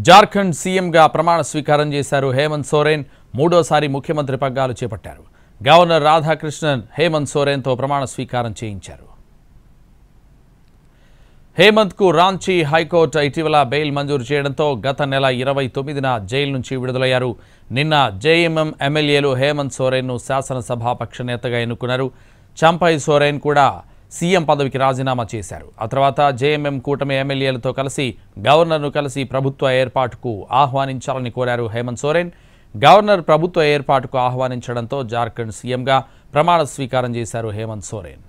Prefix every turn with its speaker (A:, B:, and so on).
A: జార్ఖండ్ సీఎంగా ప్రమాణ స్వీకారం చేశారు హేమంత్ సోరెన్. మూడోసారి ముఖ్యమంత్రి పగ్గాలు చేపట్టారు. గవర్నర్ రాధాకృష్ణన్ హేమంత్ సోరెన్తో ప్రమాణ స్వీకారం చేయించారు. హేమంత్కు రాంచీ హైకోర్టు ఇటీవల బెయిల్ మంజూరు చేయడంతో గత నెల 29న జైలు నుంచి విడుదలయ్యారు. నిన్న జేఎంఎం ఎమ్మెల్యేలు హేమంత్ సోరెన్ను శాసనసభాపక్ష నేతగా ఎన్నుకున్నారు. చంపై సోరెన్ కూడా సీఎం పదవికి రాజీనామా చేశారు. ఆ తర్వాత జేఎంఎం కూటమి ఎమ్మెల్యేలతో కలిసి గవర్నర్ను కలిసి ప్రభుత్వ ఏర్పాటుకు ఆహ్వానించాలని కోరారు హేమంత్ సోరెన్. గవర్నర్ ప్రభుత్వ ఏర్పాటుకు ఆహ్వానించడంతో జార్ఖండ్ సీఎంగా ప్రమాణ స్వీకారం చేశారు హేమంత్ సోరెన్.